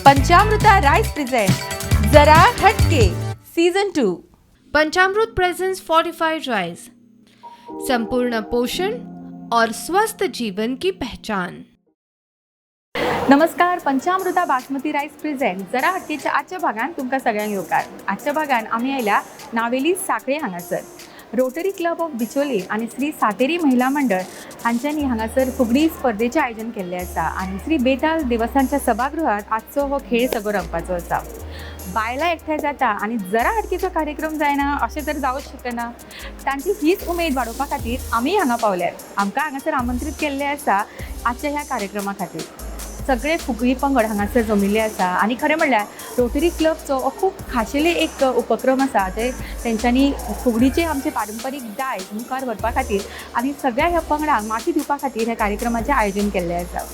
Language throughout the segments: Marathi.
पंचामृता राइस प्रेजेंट जरा हटके सीजन 2। पंचामृत प्रेजेंस फोर्टिफाइड राइस, संपूर्ण पोषण और स्वस्थ जीवन की पहचान। नमस्कार, पंचामृता बासमती राइस प्रेजेंट जरा हटकेच्या आजच्या भागान तुमकां सगळ्यांक येवकार। आजच्या भागान आमी आयल्या नावेली साखळे हांगासर। रोटरी क्लब ऑफ बिचोली आणि श्री सातेरी महिला मंडळ हांच्यांनी हांगासर फुगडी स्पर्धेचें आयोजन केल्लें आसा आणि श्री बेताल देवस्थानच्या सभागृहात आजचो हो खेळ सगळो रंगपाचो आसा। बायलां एकठांय जाता आणि जरा हटकेचो कार्यक्रम जायना अशें तर जावंच शकना। तांची हीच उमेद वाडोवपा खातीर आमी हांगा पावल्यात। आमकां हांगासर आमंत्रीत केल्लें आसा आजच्या ह्या कार्यक्रमा खातीर। सगळे फुगडी पंगड हांगासर जमिल्ले आसा आणि खरें म्हणल्यार रोटरी क्लबचो हो खूब खाशेले एक उपक्रम आसा ते तेंच्यांनी फुगडीचे आमचे पारंपारीक दायज मुखार व्हरपा खातीर आनी सगळ्या ह्या पंगडांक माती दिवपा खातीर ह्या कार्यक्रमाचें आयोजन केल्लें आसा।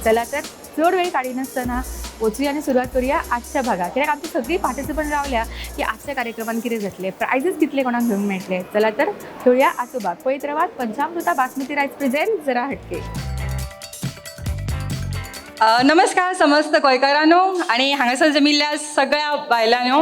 चला तर चड वेळ काडिनासतना वचूया आनी सुरवात करूया आजच्या भागाक, कित्याक आमची सगळीं पार्टिसिपंट रावल्या की आजच्या कार्यक्रमान कितें जातलें, प्रायजीस कितले कोणाक घेवंक मेळटले। चला तर घेवया आजचो भाग। पळयत रावात पंचामृता बासमती राइस प्रेजेंट जरा हटके। नमस्कार समस्त गोंयकारांनो आणि हांगासर जमिल्ल्या सगळ्या बायलांनो।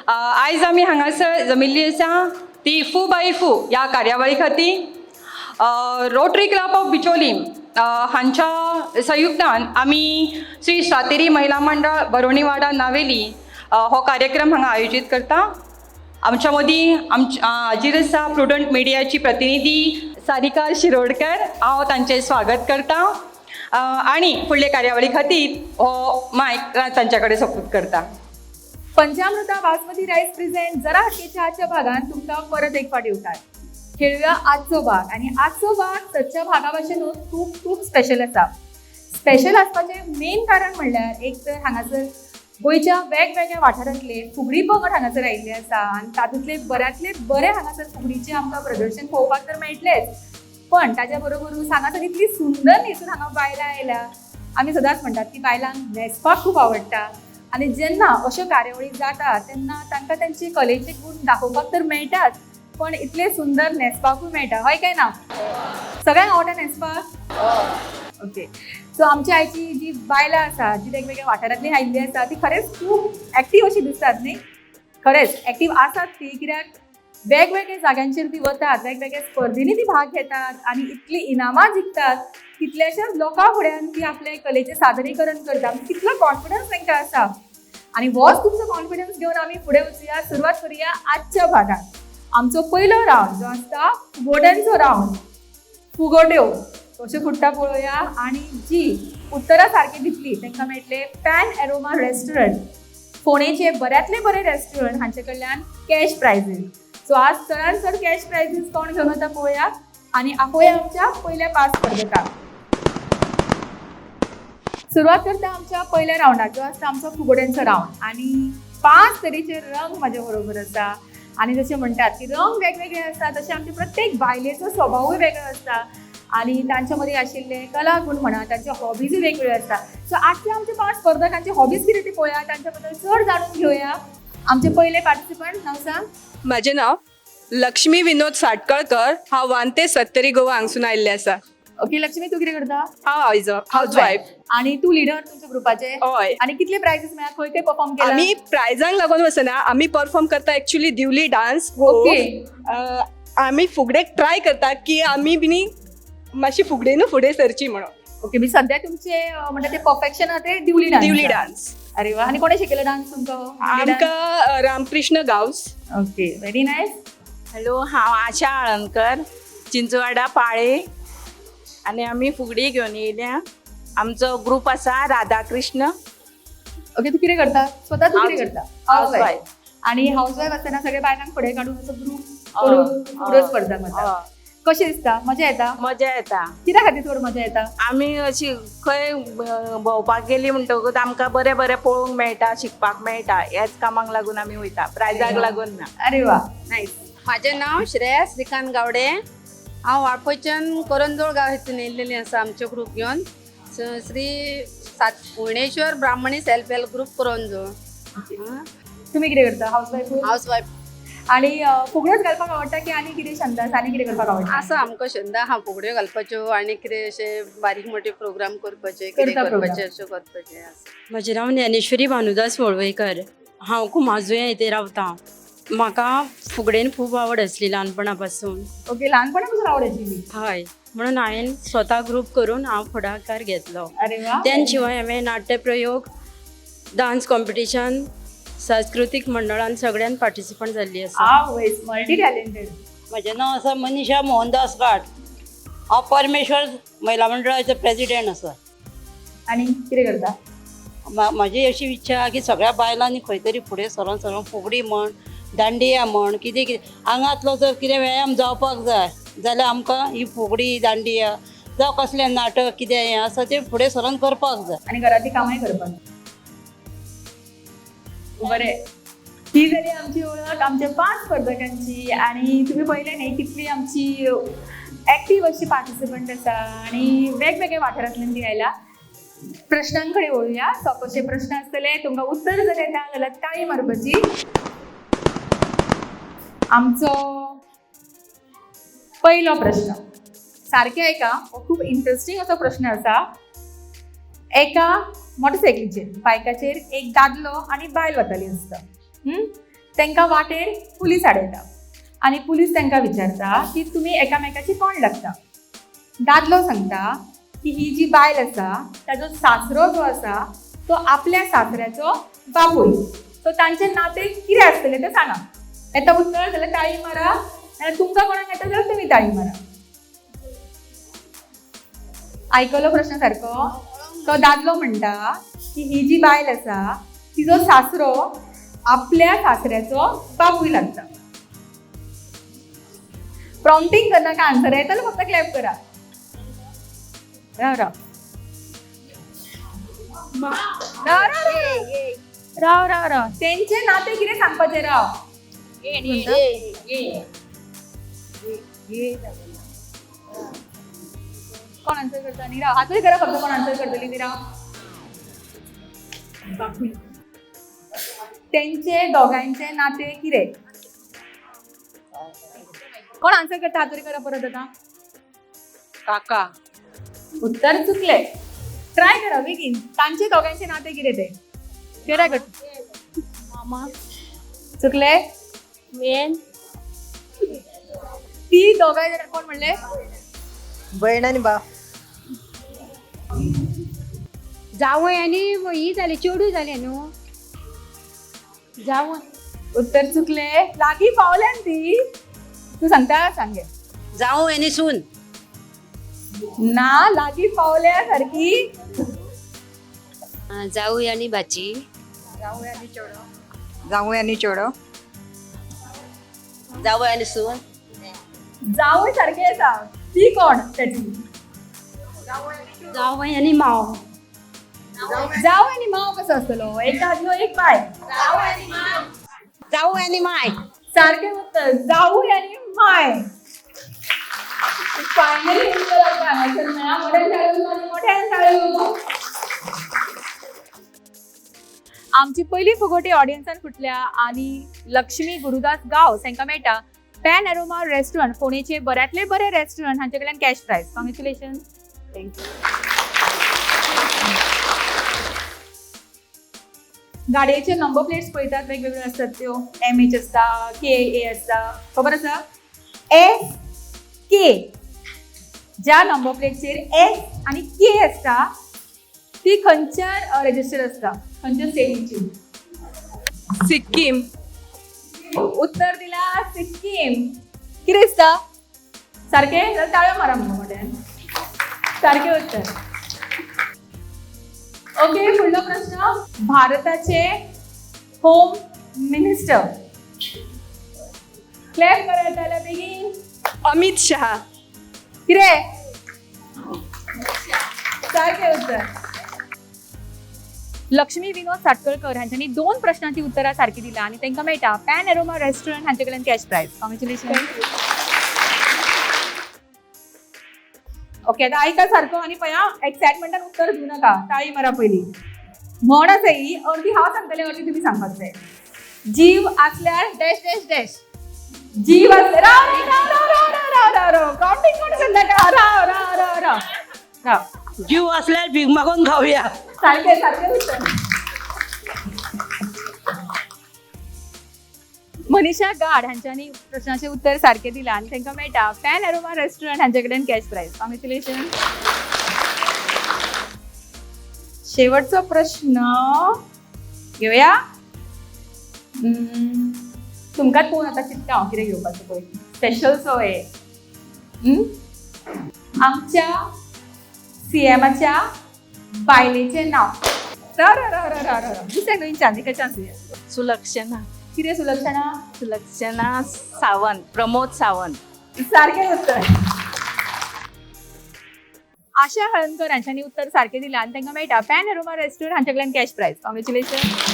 आयज आमी हांगासर जमिल्ली आसा ती फू बाय फू ह्या कार्यावळी खातीर रोटरी क्लब ऑफ बिचोली हांच्या संयुक्तान आमी श्री सातेरी महिला मंडळ बरोणीवाडा नावेली हो कार्यक्रम हांगा आयोजीत करता। आमच्या मदीं हाजीर आसा प्रुडंट मिडियाची प्रतिनिधी सारिका शिरोडकर। हांव तांचें स्वागत करता आणि फुडले कार्यावळी खातीर हो मायक तांच्या कडेन सोपूत करता। पंचामृता बासमती राइस प्रेजेंट जरा हटकेच्या आजच्या भागान तुमकां परत एक फावट येवकार। खेळूया आजचो भाग आणि आजचो भाग सदच्या भागा भाशेनूच खूब खूब स्पेशल आसा। स्पेशल आसपाचें मेन कारण म्हणल्यार एक तर हांगासर गोंयच्या वेगवेगळ्या वाठारांतले फुगडी पंगड हांगासर आयिल्ले आसा आणि तातूंतले बऱ्यांतले बरे हांगासर फुगडीचें आमकां प्रदर्शन पळोवपाक तर मेळटलेंच, पण ताच्या बरोबरूच हांगासर इतली सुंदर न्हेसून हांगा बायलां आयल्या। आमी सदांच म्हणटात की बायलांक न्हेसपाक खूब आवडटा आणि जेन्ना अश्यो कार्यावळी जाता तेन्ना तांकां तांचे कलेचे गुण दाखोवपाक तर मेळटात, पण इतले सुंदर न्हेसपाकूय मेळटा, हय काय ना? सगळ्यांक आवडटा न्हेसपाक? ओके, सो आमची आयची जी बायलां आसा जी वेगवेगळ्या वाठारांतली आयिल्ली आसा ती खरेंच खूब एक्टीव अशी दिसतात न्ही? खरेंच एक्टीव आसात ती, कित्याक वेगवेगळ्या जाग्यांचेर ती वतात, वेगवेगळ्या स्पर्धेनी ती भाग घेतात आणि इतली इनामां जिखतात। कितल्याशाच लोकां फुड्यान ती आपले कलेचें सादरीकरण करता, कितलो कॉन्फिडन्स तांकां आसा आणि होच तुमचो कॉन्फिडन्स घेवन आमी फुडें वचुया, सुरवात करुया आजच्या भागात। आमचो पयलो रावंड जो आसता फुगोट्यांचो रावंड। फुगोट्यो कश्यो फुट्टा पळोवया आणि जी उत्तरां सारकी दितली तांकां मेळटले पॅन एरोमा रेस्टॉरंट, फोणेचे बऱ्यांतले बरे रेस्टॉरंट हांचे कडल्यान कॅश प्रायजीस। सो आज चडांत चड कॅश प्रायजीस कोण घेवन वता पळोवया आणि आपोवया आमच्या पयल्या 5 स्पर्धकांक। सुरवात करता आमच्या पयल्या रावंडाक जो आसता आमचो फुगोट्यांचो रावंड आणि 5 तरेचे रंग म्हाज्या बरोबर आसा आणि जशें म्हणटात की रंग वेगवेगळे आसता तशें आमचे प्रत्येक बायलेचो स्वभावूय वेगळो आसता आणि तांच्या मदीं आशिल्ले कला गुण म्हणा तांचे हॉबीजूय वेगवेगळे आसता। सो आजचे आमचे 5 स्पर्धकांचे हॉबीज कितें ती पळोवया, तांच्या बद्दल चड जाणून घेवया। आमचे पयले पार्टिसिपंट नांव सांग। माझे नाव लक्ष्मी विनोद साटकळकर। हांव वांते सत्तरी गोवा हांगसून आयिल्लें आसा। ओके लक्ष्मी, तू कितें करता? हांव हाऊसवाईफ। आणि तू लीडर तुमच्या ग्रुपाचे? हय। आणि कितले प्राइजेस मेळ्ळा, खंय खंय परफॉर्म केला? आमी प्रायजांक लागून वचना, आमी परफॉर्म करता एक्चुअली दिवली डान्स। ओके। आमी फुगडेक ट्राय करता की आमी बिनी मातशी फुगडेनू फुडें सरची म्हणून। ओके, मी सध्या तुमचे म्हणटा ते परफेक्शन आहा ते दिवली डान्स। अरे वा, आणि कोणे शिकयलो डान्स तुमकां? आमकां Ramakrishna Gawas. Okay, very nice. Hello, हांव आशा आळंदकर, चिंचवाडा पाळे, आणि आमी फुगडी घेवन येयल्या। आमचो ग्रुप आसा राधाकृष्ण। ओके, तू कितें करता? स्वता तू कितें करता? हाऊसवाईफ। आणि हाऊसवाईफ आसतना सगळे बायलांक फुडें काडून असो ग्रुप करून फुडें स्पर्धा करता। कशें दिसता? मजा येता? मजा येता। कित्या खातीर चड मजा येता? आमी अशी खंय भोंवपाक गेली म्हणटकूच आमकां बरें बरें पळोवंक मेळटा, शिकपाक मेळटा। ह्याच कामाक लागून आमी वयता, प्रायजाक लागून ना। अरे वा, नायस। माझे नाव श्रेया श्रीकांत गावडे। हांव वाळपयच्यान करंजोळ गांव हेतून येयल्लेली आसा आमचे ग्रुप घेवन। श्री पुर्णेश्वर ब्राह्मणी सेल्फ हेल्प ग्रुप करंजोळ। तुम्ही कितें करता? हाऊसवाईफ? हाऊसवाईफ। आणि फुगड्योच घालपाक आवडटा की आनी कितें छंद आसा आनी कितें करपाक आवडटा? असं आमकां छंद आहा फुगड्यो घालपाच्यो आनी कितें अशें बारीक मोठे प्रोग्राम करपाचे कितें करता program. करपाचे अशें करपाचें आसा. म्हजें नांव ज्ञानेश्वरी भानुदास वळवयकर. हांव कुमाजुया येथे रावतां. म्हाका फुगडेन खूब आवड आसली ल्हानपणा पासून. ओके, ल्हानपणा पासून आवड आशिल्ली. हय, म्हणून हांवें स्वता ग्रूप करून हांव फुडाकार घेतलो. अरे वा. त्या शिवाय हांवें नाट्यप्रयोग, डान्स कॉम्पिटिशन, सांस्कृतीक मंडळान सगळ्यान पार्टिसिपंट जाल्ली आसा. Multi talented. म्हजें नांव आसा मनीषा मोहनदास घाट. हांव परमेश्वर महिला मंडळाचो प्रेसिडेंट आसा. आणि कितें करता? म्हाजी अशी इच्छा आहा की सगळ्या बायलांनी खंय तरी फुडें सरून फुगडी म्हण, दांडिया म्हण, कितें आंगांतलो जर कितें व्यायाम जावपाक जाय जाल्यार आमकां ही फुगडी, दांडिया जावं कसलें नाटक कितें हें आसा तें फुडें सरून करपाक जाय. आणि घरातली कामांय करपाक. बरें, ही जाली आमची ओळख आमच्या 5 स्पर्धकांची. आणि तुम्ही पळयलें न्ही कितली आमची ऍक्टिव्ह अशी पार्टिसिपंट आसा आणि वेगवेगळ्या वाठारांतल्यान ती आयला. प्रश्नांकडे वळुया. सोंपेशे प्रश्न आसतले, तुमकां उत्तर जर येता जाल्यार ताळी मारपाची. आमचो पयलो प्रश्न सारकें आयका, हो खूब इंटरेस्टिंग असो प्रश्न आसा. एका मोटरसायकलीचेर बायकाचेर एक दादलो आनी बायल वताली आसता. तांकां वाटेर पुलीस आडयता आनी पुलीस तांकां विचारता की तुमी एकामेकाची कोण लागता. दादलो सांगता की ही जी बायल आसा ताजो सासरो जो आसा तो आपल्या सासऱ्याचो बापूय. सो तांचें नातें कितें आसतलें तें सांगा. येता उत्तर जाल्यार ताळी मारा, नाल्यार तुमकां कोणाक येता जाल्यार तुमी ताळी मारा. आयकलो प्रश्न सारको? तो दादलो म्हणटा की ही जी बायल आसा तिजो सासरो आपल्या सासऱ्याचो बापूय लागता. प्रॉम्प्टिंग करना का आन्सर येतालो, फक्त क्लॅप करा. राव राव राव राव तेंचे नाते कितें सांगपाचें? राव कोण आन्सर करता? नी राव हातूय करा फक्त. कोण आन्सर करतली ती? राव बापूय. तेंचे दोगांचे नाते कितें? कोण आन्सर करता? हातूय करा परत. आता काका. उत्तर चुकले. ट्राय करा बेगीन. तांचे दोगांचे नाते कितें ते? ट्राय कर. मामा. चुकले. मेन. ती दोगांय जाल्यार कोण म्हणले? भयण आनी भाव. जावय आनी ही जाली चेडूय जाले न्हू. जावं. उत्तर चुकले. लागीं पावले ती. तू सांगता? सांगे. जावं आनी सून. ना, लागीं पावल्या सारकी. जावई आनी भाची. जावय आनी चेडो. जावई आनी सून. जावय सारखे आसा. ती कोण त्याची? जावय आनी माव. जावय आनी माव कसो आसतलो? एक दादलो एक बाय. जावई आनी माय. सारखे उत्तर. जावय आनी माय. फायनली उत्तर हांगासर मेळ्ळा. मोठ्यान ताळयो. आमची पहिली फुगोटी ऑडियन्सान फुटल्या आणि लक्ष्मी गुरुदास गांव तांकां मेळटा पॅन एरोमा रेस्टॉरंट, फोणेचे बऱ्यांतले बरे रेस्टॉरंट, हांचे कडल्यान कॅश प्राइज. कॉंग्रॅच्युलेशन. थँक्यू. गाडयेचे नंबर प्लेट्स पळयतात, वेगवेगळ्यो आसतात त्यो. MH आसता, KA आसता. खबर आसा? SK. ज्या नंबर प्लेटचेर S आणि K आसता ती खंयच्या रजिस्टर आसता? खंयच्या स्टेटीची? सिक्कीम. उत्तर दिला सिक्कीम. कितें दिसता? सारकें? जाल्यार ताळयो मारा मगो मोठ्यान. सारकें उत्तर. ओके, फुडलो प्रश्न. भारताचे होम मिनिस्टर. क्लॅप करा येताले बेगीन. अमित शहा. कितें? सारकें उत्तर. लक्ष्मी विनोद साटकळकर हांच्यांनी 2 प्रश्नांची उत्तरां सारखी दिला आणि तांकां मेळटा पॅन एरोमा रेस्टॉरंट हांचे कडल्यान कॅश प्राइज. कॉंग्रॅच्युलेशन. ओके, आता ऐका सारको आणि पळया एक्साइटमेंटान उत्तर दिवं नाका. ताळी मारा पयली. म्हण आसा ही अर्दी हांव सांगतलें, अर्दी तुमी सांगपाक जाय. जीव आसल्यार डॅश डॅश डॅश. जी वाजले राव राव राव राव राव राव राव राव काउंटिंग कोण संध्याकाळ राव राव राव राव राव जीव असल्यास भीक मागून खाऊया. सारखे सारखे उत्तर. मनीषा गाड हांच्यांनी प्रश्नाचे उत्तर सारखे दिला आणि तांकां मेळटा पॅन एरोमा रेस्टॉरंट हांचे कडेन कॅश प्राइज. कॉंग्रॅच्युलेशन. शेवटचो प्रश्न घेवया. तुमकांच फोन आतां चिंतता हांव कितें घेवपाचो पळय. स्पेशल सो हे आमच्या सीएमाच्या बायलेचें नांव. राव राव राव राव राव राव दुसऱ्याक नवीन चान्स चान्स दिया. सुलक्षणा. कितें सुलक्षणा? सुलक्षणा सावंत. प्रमोद सावंत. सारखे उत्तर. आशा हळदणकर हांच्यांनी उत्तर सारखे दिला आणि तांकां मेळटा पॅन एरोमा रेस्टॉरंट हांचे कडल्यान कॅश प्राइज. कॉंग्रॅच्युलेशन.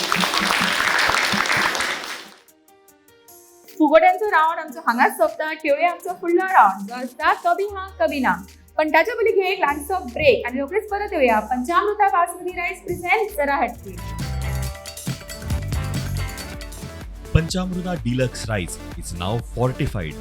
फुगड्यांचो रावंड आमचो हांगाच सोंपता. खेळुया आमचो फुडलो रावंड जो आसता कभी हां कभी ना. पण ताच्या पयलीं घेवया एक ल्हानसो ब्रेक आणि रोखडीच परत येवया. पंचामृता बासमती रायस प्रेझेंट जरा हटके. Panchamruta Deluxe Rice is now fortified.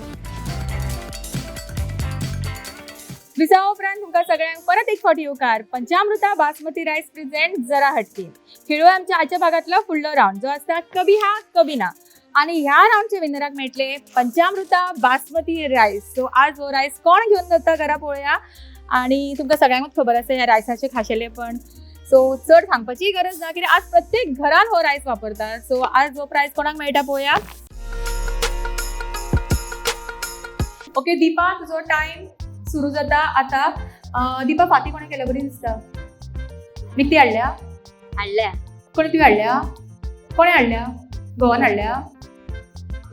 Visa उपरांत तुमकां सगळ्यांक परत एक फावटी येवकार. पंचामृता बासमती रायस प्रेझेंट जरा हटके. खेळुया आमच्या आजच्या भागातला फुडलो रावंड जो आसता कभी हां कभी ना. आणि ह्या रावंडचे विनराक मेळटले पंचामृता बासमती रायस. सो आज हो रायस कोण घेऊन जाता घरा पळोवया. आणि तुमकां सगळ्यांकूच खबर आसा ह्या रायसाचे खाशेलेपण. सो चड सांगपाची गरज ना कित्याक आज प्रत्येक घरान हो रायस वापरतात. सो आज हो प्राइज कोणाक मेळटा पळोवया. ओके दीपा तुजो टाइम सुरू जाता आतां. दीपा फाती कोणें केल्या बरी दिसता. विकती हाडल्या? हाडल्या. कोणी तुवें हाडल्या? कोणें हाडल्या? घोवान हाडल्या?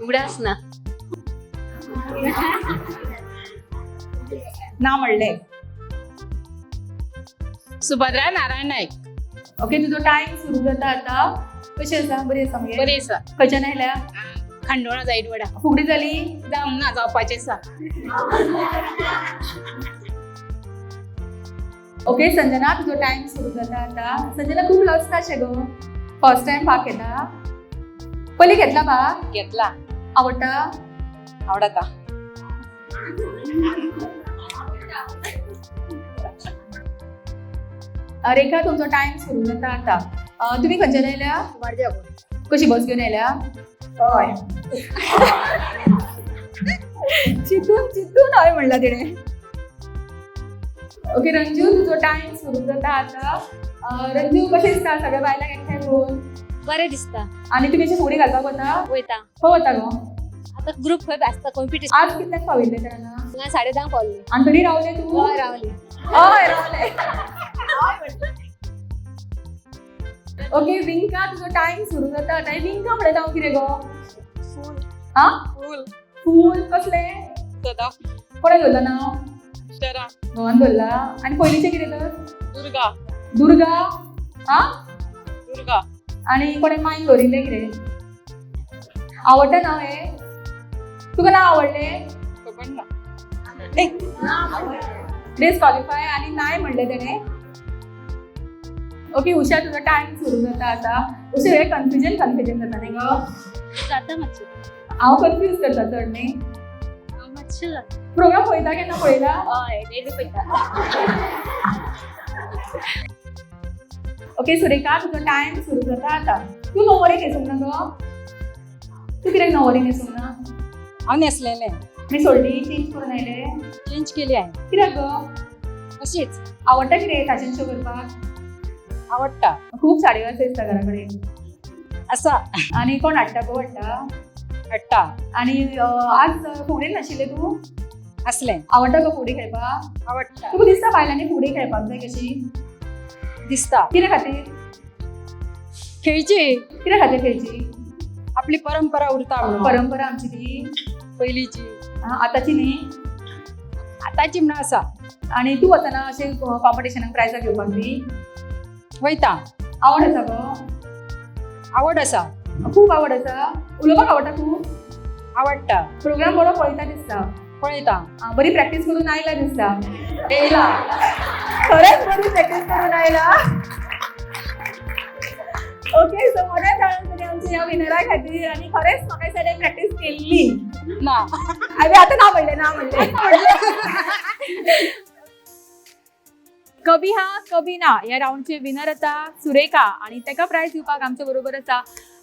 उगडास ना. ना म्हणलें. सुभद्रा नारायण नायक. ओके तुजो टाइम सुरू जाता आतां. कशी आसा? बरी आसा मगे? बरी आसा. खंयच्यान आयल्या? खांडोळा जायत वडा. फुगडी जाली? जावंक ना जावपाचें आसा. ओके संजना तुजो टाइम सुरू जाता आतां. संजना खूब लसता शे गो. फर्स्ट टाइम भाग घेता? पयलीं घेतला भाग? घेतला. आवडटा? आवडता. रेखा तुमचो टाइम सुरू जाता आतां. तुमी खंयच्यान आयल्या? कशी बस घेवन आयल्या? हय. चिंतून चिंतून हय म्हणला तिणें. ओके रंजू तुजो टाइम सुरू जाता आतां. रंजू कशें दिसता सगळ्या बायलांक एकठांय पळोवन? बरें दिसता. आनी तुमी अशें फुगडी घालपाक वता? वयता. खंय वता गो? आतां ग्रुप खंय आसता कॉम्पिटिशन. आज कितल्याक पाविल्ले तेन्ना? हांगा 10:30 पावली. आनी तरी रावले तूं? हय रावली. हय रावले. ओके विंका तुजो टाइम सुरू जाता आतां. विंका म्हणलें नांव कितें गो? हा फूल. कसलें? कोणें दवरला नांव? घोवान दवरला. आनी पयलींचें कितें तर? दुर्गा. दुर्गा. हा दुर्गा. आनी कोणें मायन दवरिल्लें कितें? आवडटा नांव हें? तुका नांव आवडलें? खबर ना. डिस्क्वॉलिफाय आनी नाय म्हणलें तेणें. ओके उशा तुजो टाइम सुरू जाता आतां. उशा हे कन्फ्युजन जाता न्ही गो? जाता मातशें. हांव कन्फ्यूज करता चड न्ही. मातशें जाता. प्रोग्राम पळयता केन्ना पळयला? हय डेली पळयता. ओके सुरेखा तुजो टाइम सुरू जाता आतां. तूं नवरे न्हेसूंक ना गो? तूं कित्याक नवरे न्हेसूंक ना? हांव न्हेसलेलें. मी सोडली चेंज करून आयले. चेंज केली हांवें. कित्याक गो? अशीच. आवडटा कितें फॅशन शो करपाक? आवडटा. खूब साडयो आसा दिसता घरा कडेन. आसा. आनी कोण हाडटा गो हाडटा? हाडटा. आनी आज फुगडेन नाशिल्ले तूं? असलें. आवडटा गो फुगडी खेळपाक? आवडटा. तुका दिसता बायलांनी फुगडी खेळपाक जाय कशी? दिसता. कित्या खातीर? खेळची. कित्या खातीर खेळची? आपली परंपरा उरता म्हणून. परंपरा आमची ती पयलींची. आतांची न्ही. आतांची म्हणून आसा. आनी तूं वचना अशें कॉम्पिटिशनाक प्रायजां घेवपाक बी? वयता. आवड आसा गो? आवड आसा. खूब आवड आसा. उलोवपाक आवडटा खूब? आवडटा. प्रोग्राम बरो पळयता दिसता. पळयता. बरी प्रॅक्टीस करून आयला दिसता. येयला. खरेंच बरी प्रॅक्टीस करून आयला. ओके सो मोठ्या ताळ्यांनी राऊंडची ह्या विनरा खातीर आणि खरेंच म्हाका दिसता प्रॅक्टीस केल्ली ना हांवें आतां ना म्हणलें कभी हा कभी ना या राऊंडचे विनर आसा सुरेखा आणि ताका प्राइज दिवपाक आमचे बरोबर आसा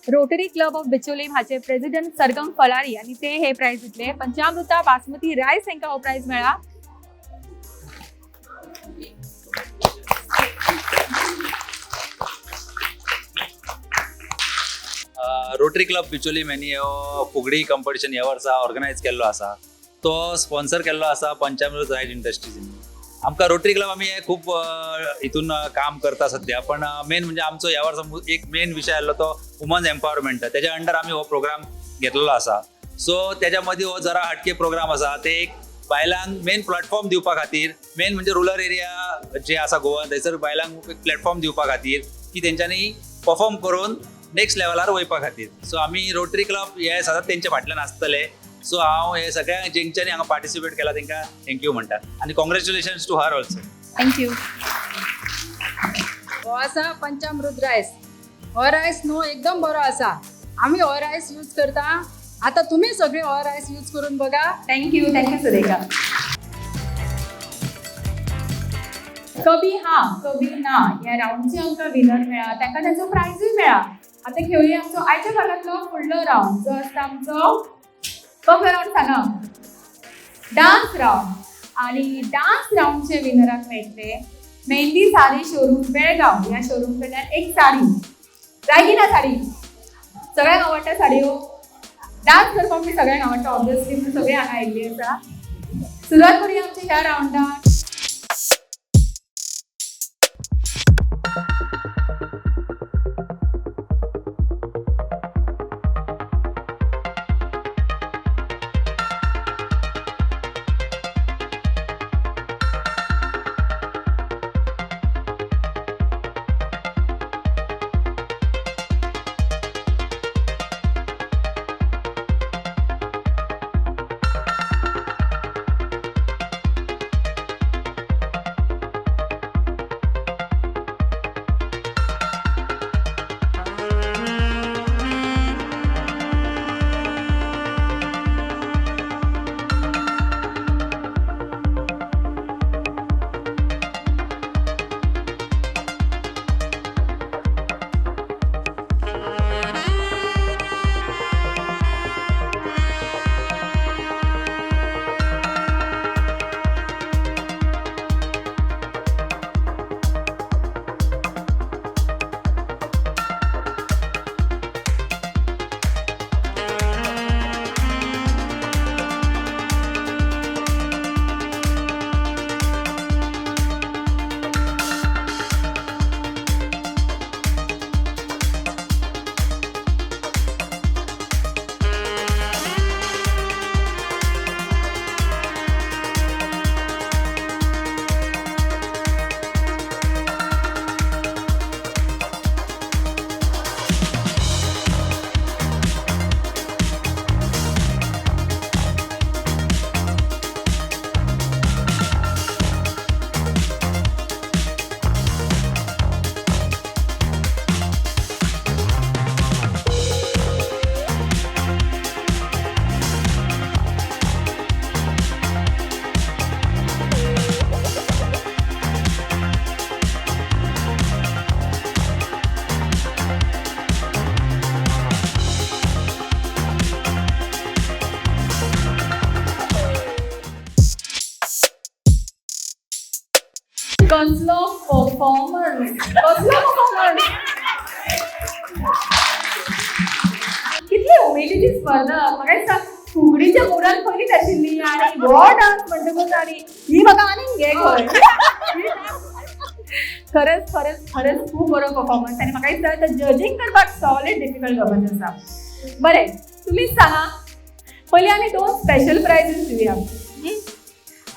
रोटरी क्लब ऑफ बिचोलीम हाचे प्रेसिडेंट सरगम फलारी आणि ते हे प्राइज दितले पंचामृता बासमती रायस हांकां हो प्राइज मेळ्ळा रोटरी क्लब बिचोलीम यांनी हो फुगडी कॉम्पिटिशन ह्या वर्सा ऑर्गनायज केल्लो आसा तो स्पॉन्सर केल्लो आसा पंचामृत रायस इंडस्ट्रीजीन आमकां रोटरी क्लब आमी हे खूब हितून काम करता सध्या पण मेन म्हणजे आमचो ह्या वर्सा एक मेन विषय आसलो तो वुमन्स एम्पावरमेंट तेच्या अंडर आमी हो प्रोग्राम घेतलेलो आसा सो तेच्या मदीं हो जरा हटके प्रोग्राम आसा ते एक बायलांक मेन प्लॅटफॉर्म दिवपा खातीर मेन म्हणजे रुरल एरिया जे आसा गोवा थंयसर बायलांक एक प्लॅटफॉर्म दिवपा खातीर की तेंच्यांनी परफॉर्म करून नेक्स्ट लेवलार वयपा खातीर सो आमी रोटरी क्लब हे सदांच तेंच्या फाटल्यान आसतले सो हांव हे सगळ्यांक जेंच्यांनी हांगा पार्टिसिपेट केला तेंकां थँक्यू म्हणटा आनी congratulations to her also thank you हो आसा पंचामृत रायस हो रायस न्हू एकदम बरो आसा आमी हो रायस यूज करता आता तुम्ही सगळे हो रायस यूज करून बघा थँक्यू सुरेखा कभी हा कभी ना या राऊंडचे आमकां विनर मेळ्ळा तांकां ताचो प्राइजूय मेळ्ळा आता खेळुया आमचो आयच्या भागांतलो फुडलो राऊंड जो आसता आमचो कसलो राऊंड सांगा डान्स राऊंड आणि डान्स राऊंडचे विनराक मेळटले मेहंदी साडी शोरूम बेळगांव या शोरूम कडल्यान एक साडी जाय की ना साडी सगळ्यांक आवडटा साडयो डान्स करपाक बी सगळ्यांक आवडटा ऑब्वियसली म्हणून सगळे हांगा आयिल्ली आसा सुरवात करूया आमच्या ह्या राऊंडाक कसलो परफॉर्मन्स कितली उमेदीची स्पर्धा म्हाका दिसता फुगडीच्या मुडान पयलींच आशिल्ली आनी हो डान्स म्हणटकूच आनी ही म्हाका आनीक घे खरेंच खरेंच खरेंच खूब बरो परफॉर्मन्स आनी म्हाका दिसता जजींग करपाक सॉलिड डिफिकल्ट गमत आसा बरें तुमीच सांगा पयलीं आमी 2 स्पेशल प्राइजीस दिवया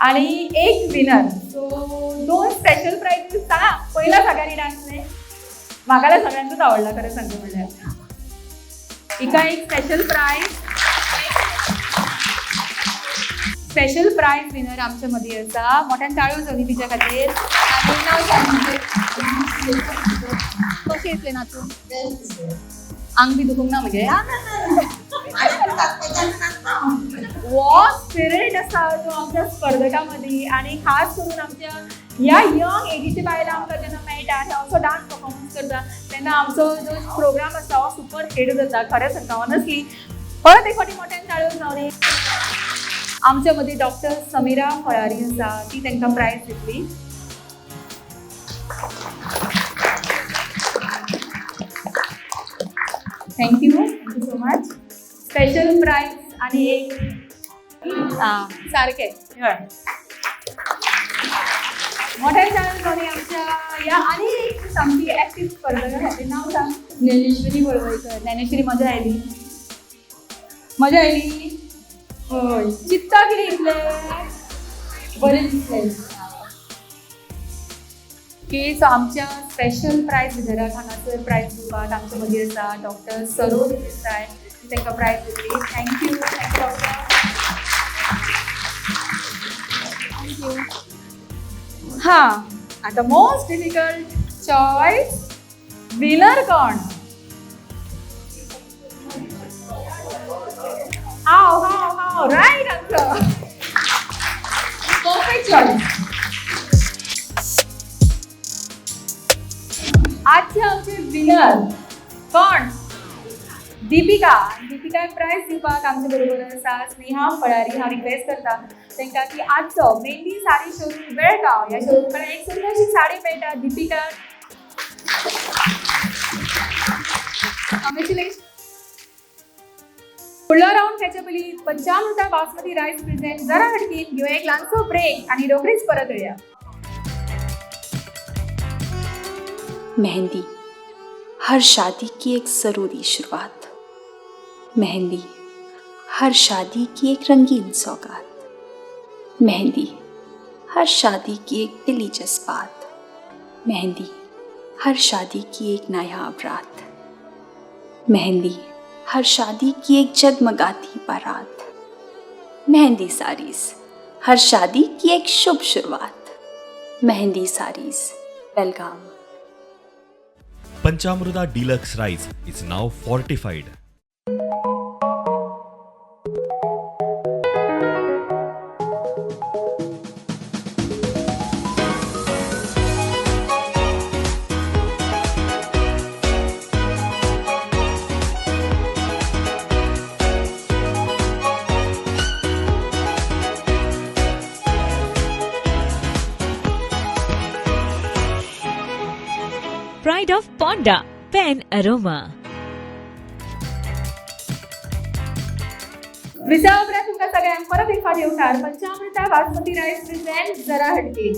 आणि एक विनर सो 2 स्पेशल प्राइजीस सांगा पहिला सगळ्यांनी डान्स न्ही म्हाका सगळ्यांकूच आवडला खरें सांगता म्हणल्यार एका एक स्पेशल प्राइज विनर आमच्या मदीं आसा मोठ्यान ताळयो जावनी तिच्या खातीर आणि नाव सांग कशें येतले नाचून आंग बी दुखूंक ना म्हणजे वो स्पिरिट आसा जो आमच्या स्पर्धकांमध्ये आणि खास करून आमच्या ह्या यंग एजीचे बायलां आमकां जेन्ना मेळटा हे असो डान्स परफॉर्मन्स करता तेन्ना आमचो जो प्रोग्राम आसा हो सुपर हिट जाता खरें सांगता ऑनस्टली परत एक फावटी मोठ्यान ताळयो जावनी आमच्या मदीं डॉक्टर समिरा फळारी आसा ती तांकां प्रायज दितली thank you so much special prize आणि एक सारखे हय मोठ्या चॅनलमध्ये आमच्या या आणि एक सामकी ऍक्टिव्ह स्पर्धक खातीर नाव सांग ज्ञानेश्वरी वळवयकर ज्ञानेश्वरी मजा आयली हय चित्ता कितें इतले बरें दिसलें की सो आमच्या स्पेशल प्रायज विनराक हांगासर प्रायज दिवपाक आमच्या मदीं आसा डॉक्टर सरोज देसाय ती तांकां प्रायज दितली थँक्यू डॉक्टर थँक्यू हां आतां मोस्ट डिफिकल्ट चॉयस विनर कोण हाव रायट आन्सर परफेक्ट चॉईस आजचे आमचे विनर कोण दीपिका प्रायज दिवपाक आमचे बरोबर आसा स्नेहा फळारी हांव रिक्वेस्ट करता तांकां की आजचो मेहंदी साडी शोरूम बेळगांव ह्या शोरूम कडेन एक सुंदरशी साडी मेळटा दीपिका कॉंग्रॅच्युलेशन फुडलो राउंड खेळचे पयलीं पंचामृता बासमती रायस प्रेझेंट जरा हटकीन घेऊ एक ल्हानसो ब्रेक आणि रोखडीच परत येऊया मेहंदी हर शादी की एक ज़रूरी शुरुआत मेहंदी हर शादी की एक रंगीन सौगात मेहंदी हर शादी की एक दिली जज्बात मेहंदी हर शादी की एक नायाब रात मेहंदी हर शादी की एक जगमगाती बारात मेहंदी साड़ीज़ हर शादी की एक शुभ शुरुआत मेहंदी साड़ीज़ बेलगाम Panchamruta Deluxe Rice is now fortified. Pride of Ponda Pen Aroma. विसावब्रा तुमकां सगळ्यांक परत एक फावटी येवकार पंचामृता बासमती रायस प्रेझेंट जरा हटके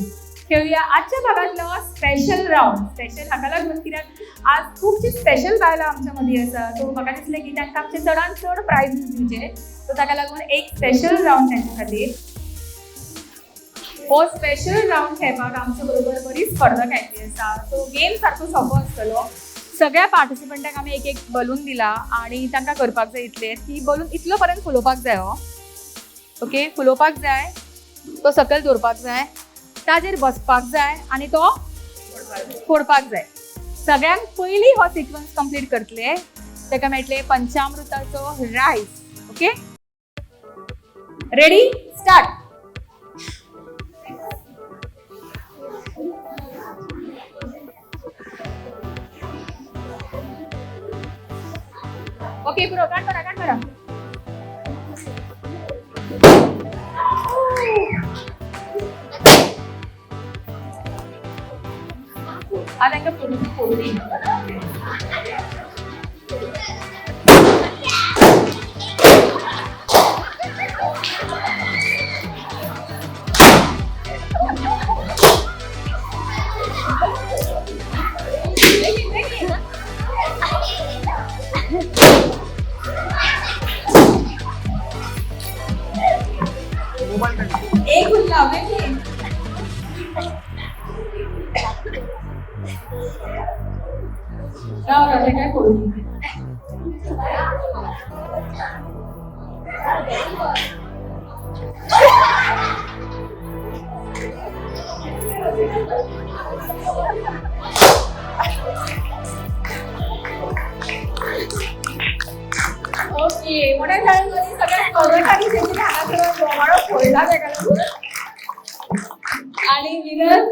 खेळुया आजच्या भागातलो स्पेशल राउंड स्पेशल हाका लागून कित्याक आज खूबशी स्पेशल बायलां आमच्या मदीं आसा सो म्हाका दिसलें की तांकां आमचे चडांत चड प्रायजीस दिवचे सो ताका लागून एक स्पेशल राउंड तांचे खातीर हो स्पेशल राउंड खेळपाक आमच्या बरोबर बरी स्पर्धक आयिल्ली आसा सो गेम सारको सोंपो आसतलो सगळ्या पार्टिसिपंटांक आमी एक बलून दिला आणि तांकां करपाक जाय इतले ती बलून इतलो पर्यंत फुलोवपाक जाय हो ओके फुलोवपाक जाय तो सकयल दवरपाक जाय ताजेर बसपाक जाय आणि तो फोडपाक जाय सगळ्यांत पयलीं हो सिक्वन्स कंप्लीट करतले ताका मेळटले पंचामृताचो रायस ओके रेडी स्टार्ट ओके पुरो काढ बरा आता फोडली एक गुल्ला काय फोडून पडला आणि विनर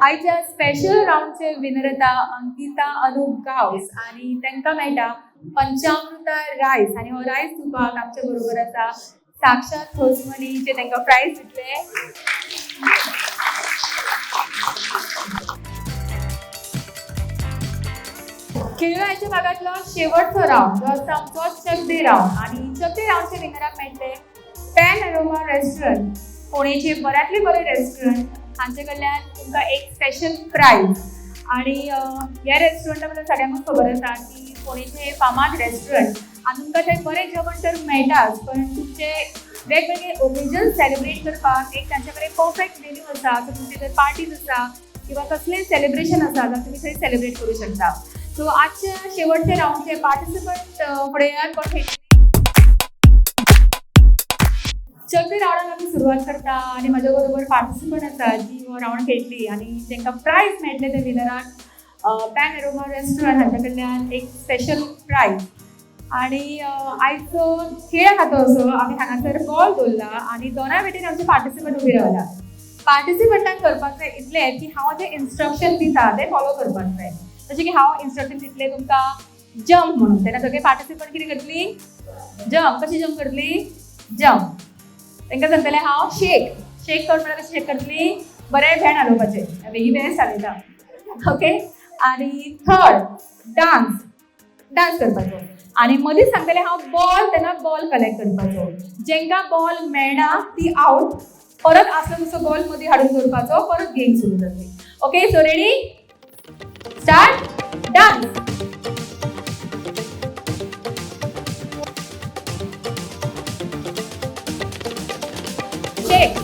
आयच्या स्पेशल राऊंडचे विनर येता अंकिता अनूप गावस आणि तांकां मेळटा पंचामृता रायस आणि हो रायस दिवपाक आमच्या बरोबर आसा साक्षात होसमनी जे तांकां प्राइज दितले. खेळाच्या भागातलो शेवटचो राऊंड जो आसा आमचो चकदे राऊंड आणि चकदे राऊंडचे विनराक मेळटले पॅन अरोमा रेस्टॉरंट पुणेचे बऱ्यांतले बरे रेस्टॉरंट हांचे कडल्यान तुमकां एक स्पेशल प्राइज आणि ह्या रेस्टॉरंटा बद्दल सगळ्यांक खबर आसा की पुणेचे फामाद रेस्टॉरंट आणि तुमकां थंय बरें जेवण तर मेळटाच पण तुमचे वेगवेगळे ओकेजन सेलिब्रेट करपाक एक तांचे कडेन परफेक्ट मेन्यू आसा सो तुमचे जर पार्टीज आसा किंवा कसलेंय सेलिब्रेशन आसा जाल्यार तुमी थंय सेलिब्रेट करूं शकता. सो आजच्या शेवटचे राऊंडचे पार्टिसिपंट फुडें येयात कोण चकदे राऊंडाक आमी सुरवात करता आणि माझ्या बरोबर पार्टिसिपंट आसा जी हो राऊंड खेळटली आणि तांकां प्राइज मेळटले त्या विनराक पॅन अरोमा रेस्टॉरंट हांचे कडल्यान एक स्पेशल प्राइज. आणि आयचो खेळ आसा तो असो आमी हांगासर बॉल दवरला आणि दोनाय वटेन आमचे पार्टिसिपंट उबे रावला. पार्टिसिपंटांक करपाक जाय इतलें की हांव जे इन्स्ट्रक्शन दिता ते फॉलो करपाक जाय. जशें की हांव इन्स्ट्रक्शन दितलें तुमकां जंप म्हणून तेन्ना सगळे पार्टिसिपंट कितें करतली जंप. कशी जंप करतली जंप. तांकां सांगतलें हांव शेक शेक कर म्हळ्यार कशें शेक करतली बरें भेंड हालोवपाचें बेगी बेस्ट हालयता ओके. आणि थर्ड डान्स करपाचो आणि मदींच सांगतलें हांव बॉल तेन्ना बॉल कलेक्ट करपाचो. जेंकां बॉल मेळना ती आउट. परत आसलो तसो बॉल मदीं हाडून दवरपाचो परत गेम सुरू जातली. Okay so ready start dance. Shake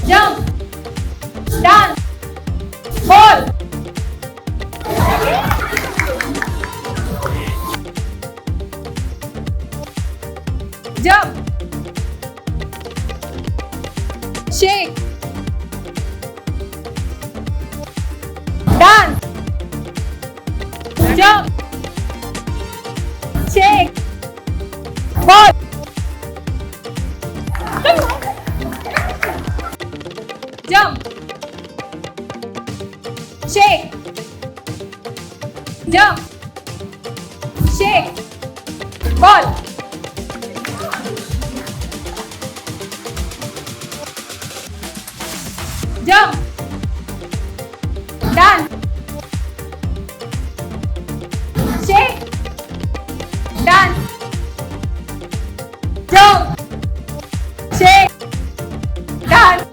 jump dance ball jump shake dance jump shake ball jump shake jump shake ball jump dance shake dance jump shake dance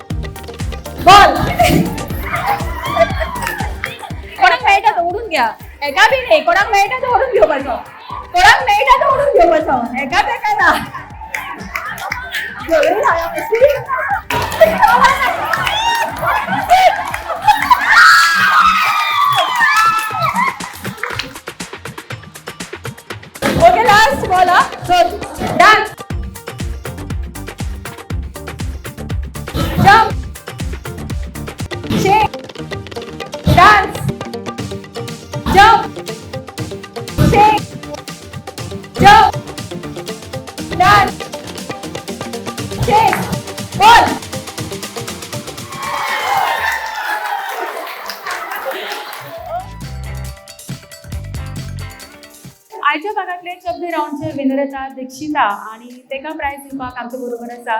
ball कोणाक मेळटा तो ओढून घ्या. एका बी नाही कोणाक मेळटा तो ओढून घेवपाचो. कोणाक मेळटा तो ओढून घेवपाचो. एका बेका ना ओके लास्ट बॉल हा. So dance jump shake dance jump shake jump dance shake ball. आयच्या भागातले चकदे राऊंडचे विनर येता दीक्षिता आणि ताका प्राइज दिवपाक आमच्या बरोबर आसा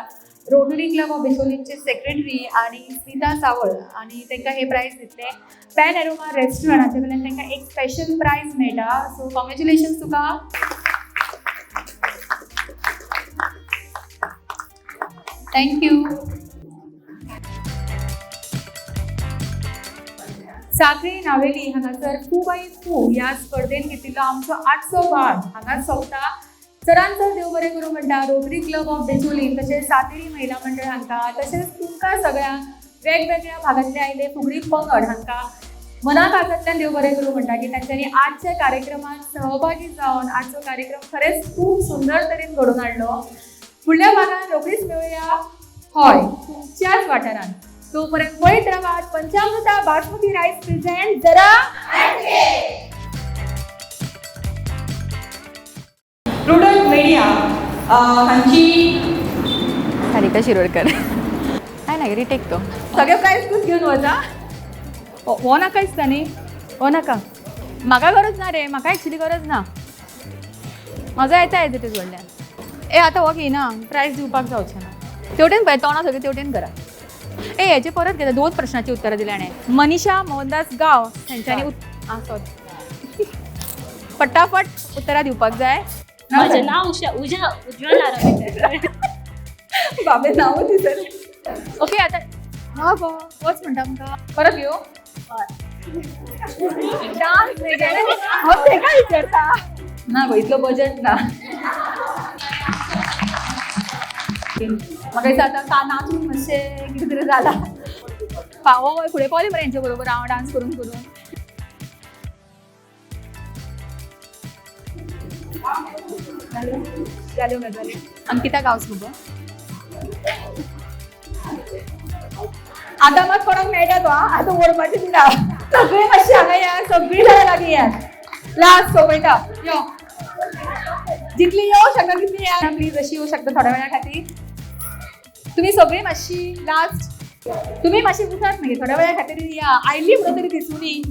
रोटरी क्लब ऑफ बिचोलीचे सेक्रेटरी आणि स्मिता सावळ आणि तांकां हे प्राइज दितले पॅन अरोमा रेस्टॉरंट हाचे कडल्यान तांकां एक स्पेशल प्राइज मेळटा. सो कॉंग्रॅच्युलेशन्स तुका. थँक्यू. साखळी नावेली हांगासर फू बाय फू ह्या स्पर्धेन घेतिल्लो आमचो 800 भाग हांगा सोंपता. चरांचर देव बरें करूं म्हणटा रोटरी क्लब ऑफ बेचोली तशेंच सातेरी महिला मंडळ हांकां तशेंच तुमकां सगळ्यांक वेगवेगळ्या भागांतले आयिल्ले फुगडी पंगड हांकां मनाकांतातल्यान देव बरें करूं म्हणटा की तांच्यांनी आजच्या कार्यक्रमात सहभागी जावन आजचो कार्यक्रम खरेंच खूब सुंदर तरेन घडोवन हाडलो. फुडल्या भागांत रोखडीच मेळुया हय तुमच्याच वाठारांत. तोपर्यंत पळयत रावात पंचामृता बासमती रायस प्रेझेंट जरा प्रुडंट मिडिया हांची सारिका शिरोडकर काय नाही रिटेक तो सगळे प्राईज तूच घेऊन वचा हो नाका दिसता न्ही हो नाका म्हाका गरज ना रे म्हाका एक्चुली गरज ना मजा येता एज इट इज व्हडल्यान ए आतां हो घेयना प्रायज दिवपाक जावचें ना तेवटेन पळय तोंडां सगळें तेवटेन करा ए हेचे परत घेता 2 प्रश्नाची उत्तरां दिली हाणें मनीषा मोहनदास गांव तेंच्यांनी सॉरी फटाफट उत्तरां दिवपाक जाय माझं नाव उज्ज्वल नारायण बाबे नाव दिसर ओके आता हा गो वच म्हणटा आमकां परत घेऊ डान्स हो ते काय विचारता ना गो इतलो बजेट ना म्हाका दिसता आतां नाचून मातशें कितें तरी जाला हय फुडें पावलें मरे हेंचे बरोबर हांव डान्स करून करून जाल्यो गजाली अंकिता गांवस मुगो आतां मात कोणाक मेळटा तो आतां ओडपाचें दिला सगळीं मातशी हांगा या सगळीं जाणां लागीं या लास्ट सोंपयता यो जितली येवं शकता तितली या प्लीज अशी येवं शकता थोड्या वेळा खातीर तुमी सगळीं मातशी लास्ट तुमी मातशी उठात मागीर थोड्या वेळा खातीर या आयली म्हणून तरी दिसूनी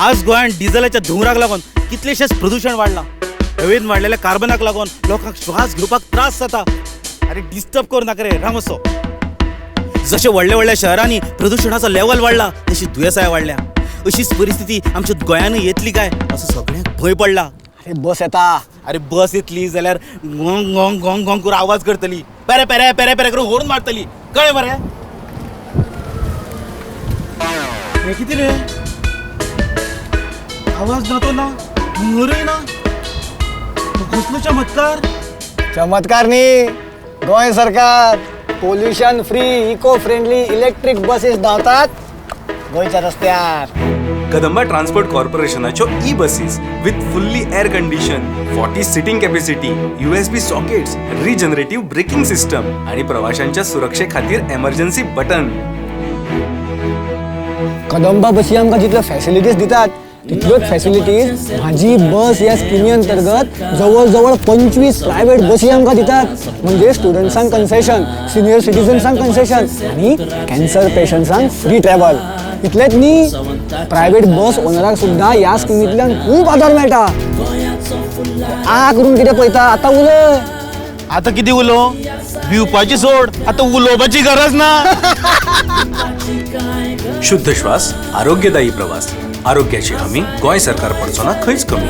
आज गोंयांत डिझेलाच्या धुंवराक लागून कितलेशेच प्रदूषण वाडलां हवेन वाडलेल्या कार्बनाक लागून लोकांक श्वास घेवपाक त्रास जाता अरे डिस्टर्ब करू नाका रे राम असो जशे व्हडल्या व्हडल्या शहरांनी प्रदूषणाचो लेवल वाडला तशी दुयेंसांय वाडल्या अशीच परिस्थिती आमच्या गोंयानूय येतली काय असो सगळ्यांक भंय पडला अरे बस येता अरे बस येतली जाल्यार गोंग गोंग गोंग गोंग करून आवाज करतली पेरे पेरे पेरे पेरे करून हॉर्न मारतली कळ्ळें मरे हे कितें रे आवाज जातो ना मोरय ना कसलो चमत्कार न्ही गोंय सरकार pollution free eco friendly electric buses धांवतात गोंयच्या रस्त्यार कदंबा ट्रान्सपोर्ट कॉर्पोरेशनाच्यो E buses with fully air condition 40 seating capacity USB sockets regenerative braking system आणि प्रवाशांच्या सुरक्षे खातीर एमर्जन्सी बटन कदंबा बसी आमकां जितल्यो फॅसिलिटीज दितात तितल्योच फॅसिलिटीज माझी बस ह्या स्किमी अंतर्गत जवळ जवळ 25 प्रायव्हेट बसी आमकां दितात म्हणजे स्टुडंट्सांक कन्सेशन सिनियर सिटीजन्सांक कन्सेशन आणि कॅन्सर पेशंट्सांक फ्री ट्रॅव्हल इतलेच न्ही प्रायव्हेट बस ओनराक सुद्धा ह्या स्किमींतल्यान खूब आदार मेळटा आ करून कितें पळयता आतां उलय आता किती उलो भिवपाची सोड आता उलोवपाची गरज ना शुद्ध श्वास आरोग्यदायी प्रवास आरोग्याची हमी गोंय सरकार पडचो ना खंयच कमी